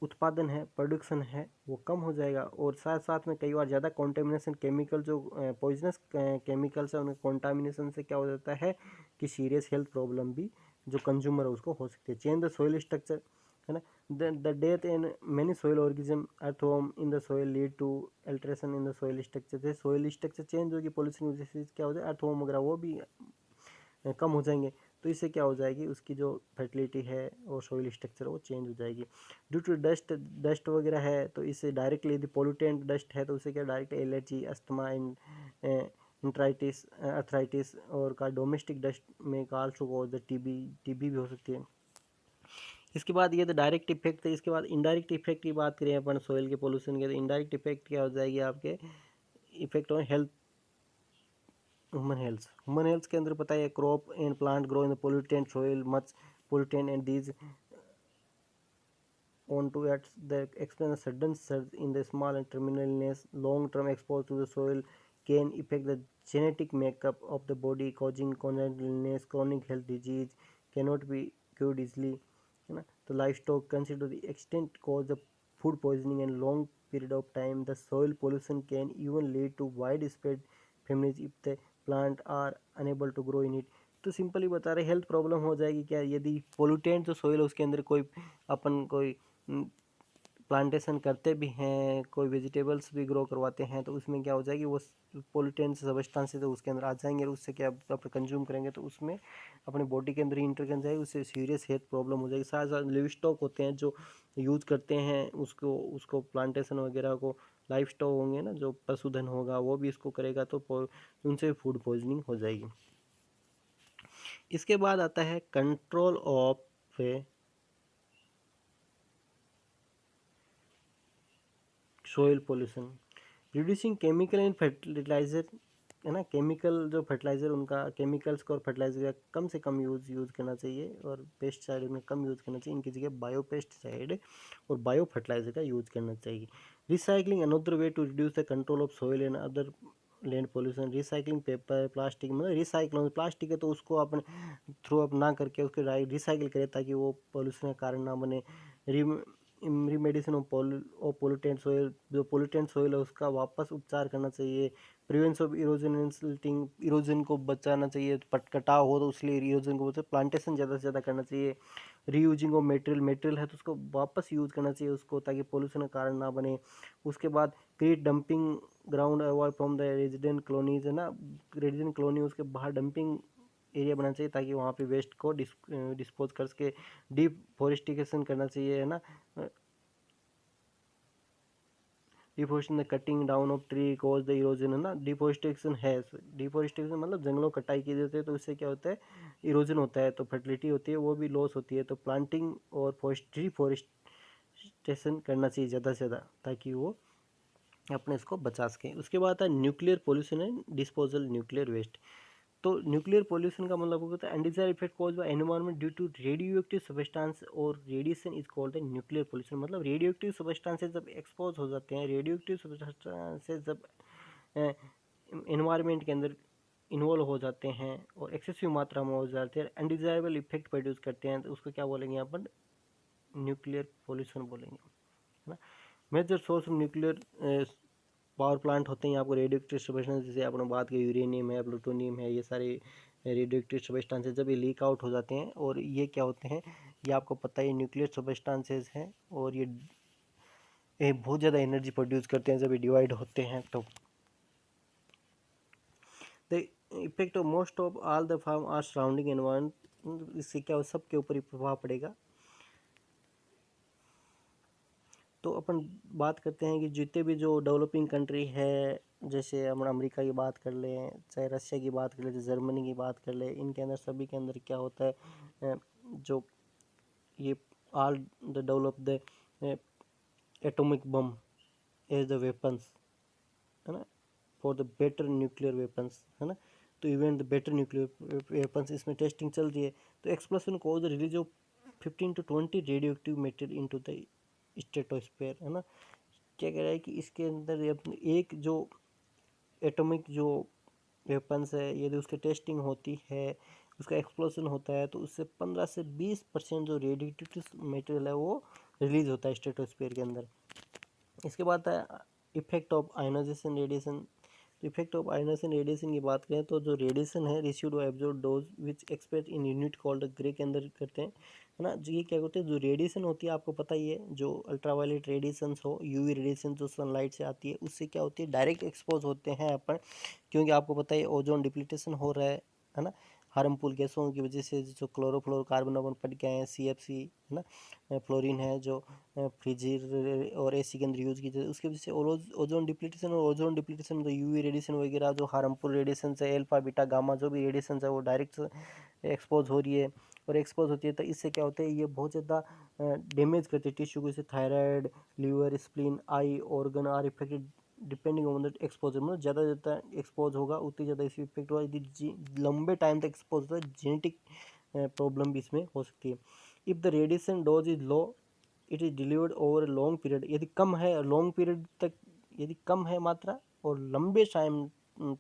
उत्पादन है, प्रोडक्शन है, वो कम हो जाएगा। और साथ साथ में कई बार ज़्यादा कॉन्टेमिनेशन केमिकल, जो पॉइजनस केमिकल्स है, उनके कॉन्टामिनेशन से क्या हो जाता है कि सीरियस हेल्थ प्रॉब्लम भी जो कंज्यूमर है उसको हो सकती है। चेंज द सॉइल स्ट्रक्चर, है ना, the death in many soil organism earthworm in the soil lead to alteration in the soil structure. जैसे सॉइल स्ट्रक्चर चेंज होगी पॉल्यूशन की वजह से, क्या हो जाए, अर्थवर्म वगैरह वो भी कम हो जाएंगे। तो इससे क्या हो जाएगी, उसकी जो फर्टिलिटी है और सॉइल स्ट्रक्चर वो चेंज हो जाएगी। ड्यू टू डस्ट, डस्ट वगैरह है तो इससे डायरेक्टली, यदि पोल्यूटेंट डस्ट है तो उससे क्या डायरेक्ट एलर्जी, अस्थमा, इंट्राइटिस, अर्थराइटिस, और का डोमेस्टिक डस्ट में का also cause the TB, TB भी हो सकती है। इसके बाद ये तो डायरेक्ट इफेक्ट है। इसके बाद इनडायरेक्ट इफेक्ट की बात करें अपन सॉइल के पोल्यूशन के, तो इनडायरेक्ट इफेक्ट क्या हो जाएगी, आपके effect on health, human health के अंदर पता है, crop and plant grow in the pollutant soil, much pollutant and these on to at the explain a sudden surge in the small and terminal illness. Long term exposure to the soil can affect the genetic makeup of the body, causing congenital illness, chronic health disease cannot be cured easily, है ना। तो livestock consider the extent cause the food poisoning and long period of time. The soil pollution can even lead to widespread families if the plant are unable to grow in it. तो सिंपली बता रहे, हेल्थ प्रॉब्लम हो जाएगी क्या, यदि पोल्यूटेंट जो सोइल है उसके अंदर कोई अपन कोई प्लांटेशन करते भी हैं, कोई वेजिटेबल्स भी ग्रो करवाते हैं, तो उसमें क्या हो जाएगी, वो पोल्यूटेंट सब्सटेंसेस तो उसके अंदर आ जाएंगे, और उससे क्या आप कंज्यूम करेंगे तो उसमें अपने बॉडी के अंदर ही इंटर कर जाएगी, उससे सीरियस हेल्थ प्रॉब्लम हो जाएगी। साथ साथ लिव स्टॉक होते हैं जो यूज़ करते हैं उसको, प्लांटेशन वगैरह को, लाइफ स्टॉक होंगे ना, जो पशुधन होगा वो भी इसको करेगा तो उनसे फूड पॉइजनिंग हो जाएगी। इसके बाद आता है control of soil pollution, reducing chemical and fertiliser, है ना। केमिकल जो फर्टिलाइजर, उनका केमिकल्स का और फर्टिलाइजर का कम से कम यूज़ करना चाहिए, और पेस्टिसाइड में कम यूज़ करना चाहिए। इनकी जगह बायो पेस्टिसाइड और बायो फर्टिलाइजर का यूज़ करना चाहिए। Recycling another way to reduce the control of soil and other land pollution. Recycling paper, plastic, मतलब रिसाइकल, प्लास्टिक है तो उसको अपने थ्रो अप ना करके उसके रिसाइकिल करें ताकि वो पोल्यूशन का कारण ना बने। रिमेडिशन ऑफ पोल्यूटेंट सोइल, जो पोल्यूटेंट सोइल है उसका वापस उपचार करना चाहिए। Prevention of erosion and silting, erosion को बचाना चाहिए, पट कटाव हो तो इसलिए इरोजन को बचा, प्लांटेशन ज़्यादा से ज़्यादा करना चाहिए। रीयूजिंग ऑफ मटेरियल है तो उसको वापस यूज़ करना चाहिए उसको, ताकि पोल्यूशन का कारण ना बने। उसके बाद create dumping ground avoid from the resident colonies, है ना, रेजिडेंट कॉलोनी उसके बाहर डंपिंग एरिया बनाना चाहिए ताकि वहाँ पे वेस्ट को डिस्पोज कर सके। डिफॉरेस्टेशन करना चाहिए, है ना, deforestation the cutting down of tree cause the erosion, है ना। डिफॉरेस्टेशन है, डिफॉरेस्टेशन मतलब जंगलों कटाई की जाती है तो इससे क्या होता है, इरोजन होता है, तो फर्टिलिटी होती है वो भी लॉस होती है। तो प्लांटिंग और डिफॉरेस्टेशन करना चाहिए ज़्यादा से ज़्यादा ताकि वो अपने इसको बचा सकें। उसके बाद है nuclear pollution and disposal nuclear waste. तो न्यूक्लियर पोल्यूशन का मतलब होता है undesired effect cause by environment due to radioactive substance और radiation is called the nuclear pollution. मतलब रेडियो एक्टिव सब्सटेंसेस जब एक्सपोज हो जाते हैं, रेडियो एक्टिव सब्सटेंसेस जब एनवायरनमेंट के अंदर इन्वॉल्व हो जाते हैं और एक्सेसिव मात्रा में हो जाते हैं, अनडिजायरेबल इफेक्ट प्रोड्यूस करते हैं, तो उसको क्या बोलेंगे अपन, न्यूक्लियर पोल्यूशन बोलेंगे, है ना। Major source of nuclear power plant होते हैं आपको रेडियो एक्टिव सब्सटेंस, जैसे आपने बात की यूरेनियम है, प्लूटोनियम है, ये सारे रेडियो एक्टिव सब्सटेंसेस जब ये लीक आउट हो जाते हैं, और ये क्या होते हैं, ये आपको पता है न्यूक्लियर सब्सटेंसेस हैं, और ये बहुत ज़्यादा एनर्जी प्रोड्यूस करते हैं जब ये डिवाइड होते हैं। तो the effect of most of all the farm are surrounding environment, इससे क्या हो, सबके ऊपर ही प्रभाव पड़ेगा। तो अपन बात करते हैं कि जितने भी जो डेवलपिंग कंट्री है, जैसे हम अमेरिका की बात कर लें, चाहे रशिया की बात कर लें, चाहे जर्मनी की बात कर लें, इनके अंदर सभी के अंदर क्या होता है, जो ये all the develop the atomic bomb, as the weapons, है ना, for the better nuclear weapons, है ना, तो event the better nuclear weapons इसमें टेस्टिंग चल रही है। तो explosion cause the release of 15 to 20 radio active material into the stratosphere, है ना। क्या कह रहा है कि इसके अंदर एक जो एटॉमिक जो वेपन्स है, यदि उसकी टेस्टिंग होती है, उसका एक्सप्लोजन होता है, तो उससे 15 से 20% जो रेडिएटिव मटेरियल है वो रिलीज होता है स्ट्रेटोस्फीयर के अंदर। इसके बाद है इफेक्ट ऑफ आयोनाइजेशन रेडिएशन। तो इफेक्ट ऑफ आयोनाइजेशन रेडिएशन की बात करें तो जो रेडिएशन है रिसीव्ड और absorb dose which express in unit called grey के अंदर करते हैं, है ना। जो ये क्या होते हैं, जो रेडिएशन होती है आपको पता ही है, जो अल्ट्रावायलेट रेडिएशन हो, यूवी रेडिएशन जो सनलाइट से आती है, उससे क्या होती है, डायरेक्ट एक्सपोज होते हैं अपन, क्योंकि आपको पता है ओजोन डिप्लीटेशन हो रहा है ना, हार्मफुल गैसों की वजह से, जो क्लोरोफ्लोरोकार्बन अपन पढ़ के आए हैं, CFC, है ना, फ्लोरीन है जो फ्रिजिर और AC के अंदर यूज़ की जाती है, उसकी वजह से ओजोन डिप्लीटेशन, और ओजोन डिप्लीटेशन जो UV रेडिएशन वगैरह जो हार्मफुल रेडिएशन है, अल्फा बीटा गामा जो भी रेडिएशन है वो डायरेक्ट एक्सपोज हो रही है, और एक्सपोज होती है तो इससे क्या होता है, ये बहुत ज़्यादा डैमेज करती है टिश्यू को, जैसे thyroid, liver, spleen, eye organ are affected depending on the exposure. मतलब ज़्यादा एक्सपोज होगा उतनी ज़्यादा इसी इफेक्ट होगा। यदि लंबे टाइम तक एक्सपोज होता है, जेनेटिक प्रॉब्लम भी इसमें हो सकती है। If the radiation dose is low, it is delivered over long period. यदि कम है, लॉन्ग पीरियड तक यदि कम है मात्रा और लंबे टाइम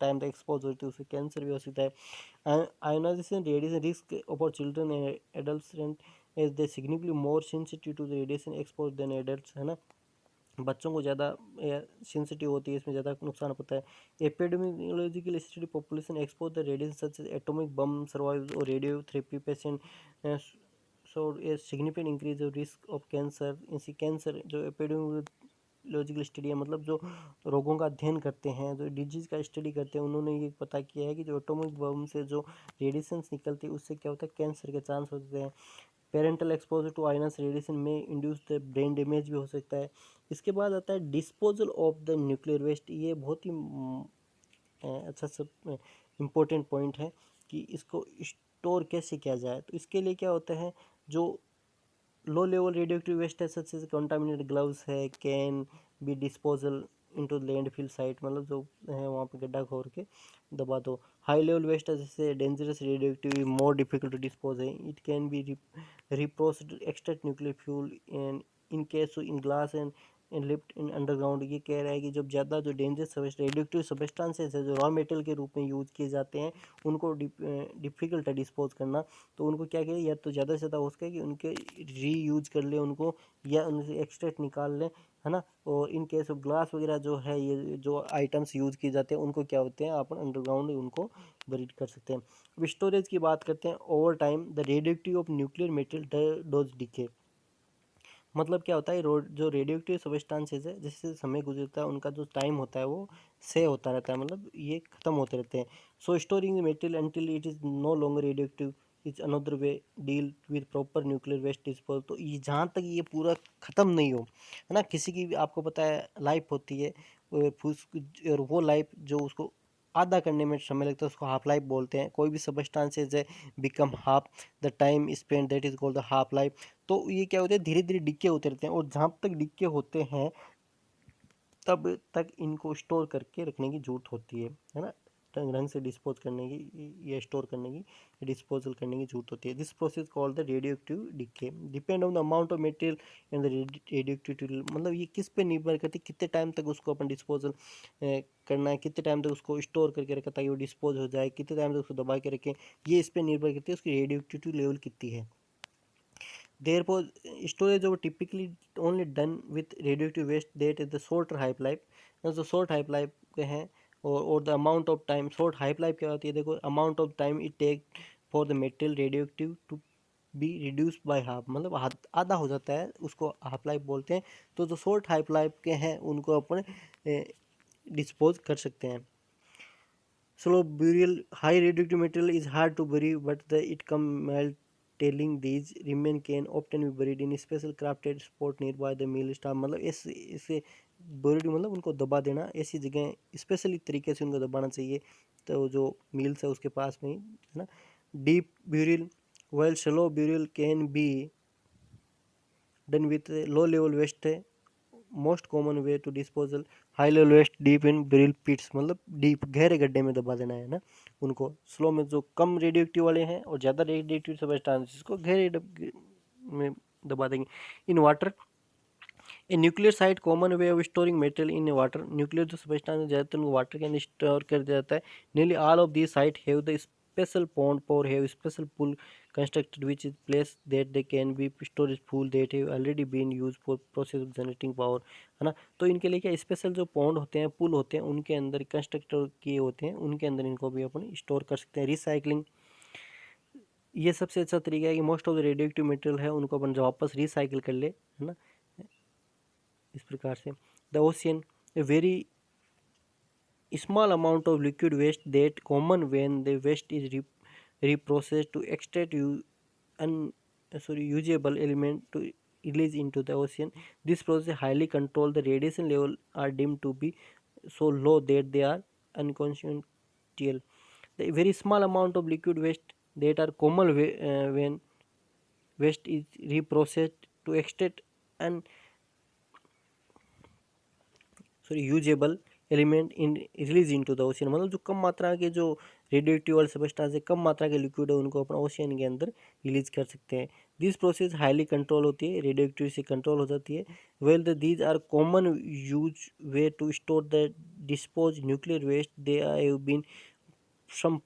टाइम तक एक्सपोज होती है, उससे कैंसर भी हो सकता है। Ionization radiation risk for children and adult as they significantly more sensitive to the radiation expose than adults, है ना। बच्चों को ज़्यादा सेंसिटिव होती है, इसमें ज़्यादा नुकसान होता है। Epidemiological study population expose the radiation such as atomic bomb survive और radiotherapy patient so a significant increase of risk of cancer. इसी कैंसर जो एपिडेमियोलॉजिकल स्टडी है, मतलब जो रोगों का अध्ययन करते हैं, जो डिजीज़ का स्टडी करते हैं, उन्होंने ये पता किया है कि जो एटॉमिक बम से जो रेडिएशंस निकलती है उससे क्या होता है, कैंसर के चांस होते हैं। Parental exposure to ionising radiation में इंड्यूस द ब्रेन डैमेज भी हो सकता है। इसके बाद आता है disposal of the nuclear waste. ये बहुत ही अच्छा सब इम्पोर्टेंट पॉइंट है कि इसको स्टोर कैसे किया जाए। तो इसके लिए क्या होता है, जो लो लेवल रेडियोएक्टिव वेस्ट है सच एज कंटामिनेटेड ग्लव्स है can be disposal into landfill site, मतलब जो है वहाँ पे गड्ढा खोर के दबा दो। हाई लेवल वेस्ट है जैसे dangerous radioactive more difficult to dispose है, it can be reprocessed extract nuclear fuel and in case in glass and lift in underground. ये कह रहा है कि जब ज़्यादा जो डेंजरस रेडियोएक्टिव सब्सटेंसेस है जो रॉ मेटेरियल के रूप में यूज किए जाते हैं, उनको डिफिकल्ट है डिस्पोज करना, तो उनको क्या करें, या तो ज़्यादा से ज़्यादा हो सके कि उनके री यूज कर ले उनको, या उनसे एक्सट्रैक्ट निकाल लें, है ना। और इन केस ऑफ ग्लास वगैरह जो है, ये जो आइटम्स यूज किए जाते हैं उनको क्या होते हैं, अपन अंडरग्राउंड उनको बरीड कर सकते हैं। अब स्टोरेज की बात करते हैं। Over time the radioactive of nuclear material dose decay. मतलब क्या होता है, जो रेडियोएक्टिव सब्सटेंसेस है, जिससे समय गुजरता है उनका जो टाइम होता है वो से होता रहता है, मतलब ये खत्म होते रहते हैं। So storing the material until it is no longer radioactive is another way deal with proper nuclear waste disposal. तो ये जहाँ तक ये पूरा ख़त्म नहीं हो, है ना, किसी की भी आपको पता है लाइफ होती है, और वो लाइफ जो उसको आधा करने में समय लगता है उसको हाफ लाइफ बोलते हैं। कोई भी सब्सटेंसेस है become half the time spend, that is called the half life. तो ये क्या होता है, धीरे धीरे डिक्के होते रहते हैं, और जहाँ तक डिक्के होते हैं तब तक इनको स्टोर करके रखने की जरूरत होती है ना, ढंग से डिस्पोज करने की या स्टोर करने की, डिस्पोजल करने की जरूरत होती है। This process called the radioactive decay depend on the amount of material and the radioactivity. मतलब ये किस पे निर्भर करती है, कितने टाइम तक उसको अपन डिस्पोजल करना है, कितने टाइम तक उसको स्टोर करके रखा ताकि वो डिस्पोज हो जाए, कितने टाइम तक उसको दबा के रखें, ये इस पर निर्भर करती है उसकी रेडियोएक्टिविटी लेवल कितनी है। Therefore, storage of typically only done with radioactive waste that is the shorter half life। जो short half life के हैं, और the amount of time, short half life क्या होती है, देखो amount of time it take for the material radioactive to be reduced by half, मतलब आधा हो जाता है, उसको हाफ लाइफ बोलते हैं। तो जो शॉर्ट हाफ लाइफ के हैं उनको अपन डिस्पोज कर सकते हैं। Slow burial, high radioactive material is hard to bury, but it come melt. Telling these remain can often be buried in special crafted spot nearby the mill stump। मतलब इसे buried मतलब उनको दबा देना, ऐसी जगह स्पेशली तरीके से उनको दबाना चाहिए, तो जो मिल्स है उसके पास में ही, है ना। Deep burial, while shallow burial can be done with low level waste है, most common way to disposal high level waste deep in burial pits, मतलब डीप गहरे गड्ढे में दबा देना है ना उनको। स्लो में जो कम रेडियोएक्टिव वाले हैं और ज़्यादा रेडियोएक्टिव सब्सटेंसेस को गहरे में दबा देंगे। In water a nuclear site common way of storing material in water, nuclear जो सब्सटेंस ज़्यादातर उनको वाटर के अंदर स्टोर कर दिया जाता है। Nearly all of this site have the special pond और have special pool constructed which is place that they can be storage pool that have already been used for process of generating power, है ना। तो इनके लिए क्या स्पेशल जो पॉन्ड होते हैं, पुल होते हैं, उनके अंदर कंस्ट्रक्ट किए होते हैं, उनके अंदर इनको भी अपन स्टोर कर सकते हैं। रिसाइकलिंग, ये सबसे अच्छा तरीका है कि most of the radioactive material है उनको अपन जो वापस रिसाइकिल कर ले, है ना, इस प्रकार से। The ocean a very small amount of liquid waste that common when the waste is reprocessed to extract usable element to release into the ocean. This process highly control the radiation level are deemed to be so low that they are unconstitutional. The very small amount of liquid waste that are common when waste is reprocessed to extract an usable element in release into the ocean, मतलब जो कम मात्रा के जो रेडियोएक्टिव वाले सब्सटेंस है, कम मात्रा के लिक्विड है, उनको अपना ओशियन के अंदर रिलीज कर सकते हैं। दिस प्रोसेस हाईली कंट्रोल होती है, रेडियोएक्टिव से कंट्रोल हो जाती है। Well the these are common use way to store the dispose nuclear waste, they have been some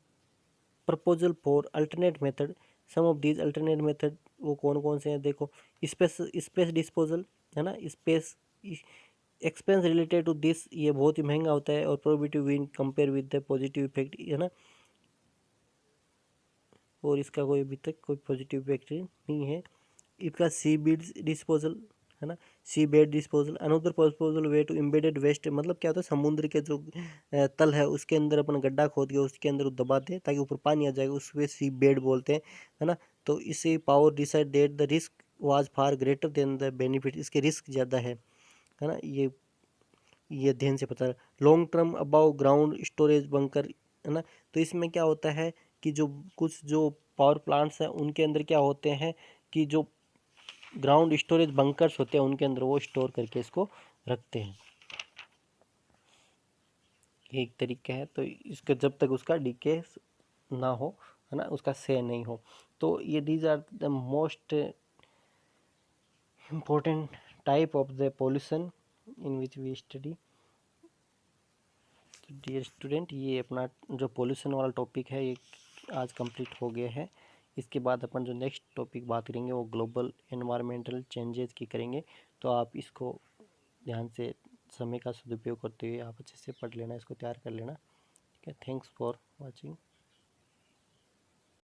proposal for alternate method. Some of these alternate method वो कौन कौन से हैं देखो। स्पेस डिस्पोजल, है ना, space expense related to this, ये बहुत ही महंगा होता है, और probability when compare with the positive effect, है ना, और इसका कोई अभी तक कोई पॉजिटिव इफेक्ट नहीं है। इसका सी बीड डिस्पोजल, है ना, sea bed disposal another disposal way to embedded waste, मतलब क्या होता है समुद्र के जो तल है उसके अंदर अपन गड्ढा खोद के उसके अंदर दबा दे ताकि ऊपर पानी आ जाएगा, उसको सी बेड बोलते हैं, है ना। तो इसे power decide that the risk was far greater than the benefit, इसके रिस्क ज़्यादा है ना, ये अध्ययन से पता है। Long term above ground storage bunker, है ना, तो इसमें क्या होता है कि जो कुछ जो पावर प्लांट्स हैं उनके अंदर क्या होते हैं कि जो ग्राउंड स्टोरेज बंकर्स होते हैं उनके अंदर वो स्टोर करके इसको रखते हैं, एक तरीका है। तो इसके जब तक उसका डीके ना हो, है ना, उसका से नहीं हो, तो ये these are the most important type of the pollution in which we study. Dear student, ये अपना जो पोल्यूशन वाला टॉपिक है ये आज कंप्लीट हो गया है। इसके बाद अपन जो नेक्स्ट टॉपिक बात करेंगे वो ग्लोबल एनवायरमेंटल चेंजेस की करेंगे। तो आप इसको ध्यान से समय का सदुपयोग करते हुए आप अच्छे से पढ़ लेना, इसको तैयार कर लेना। ठीक है, थैंक्स फॉर वॉचिंग।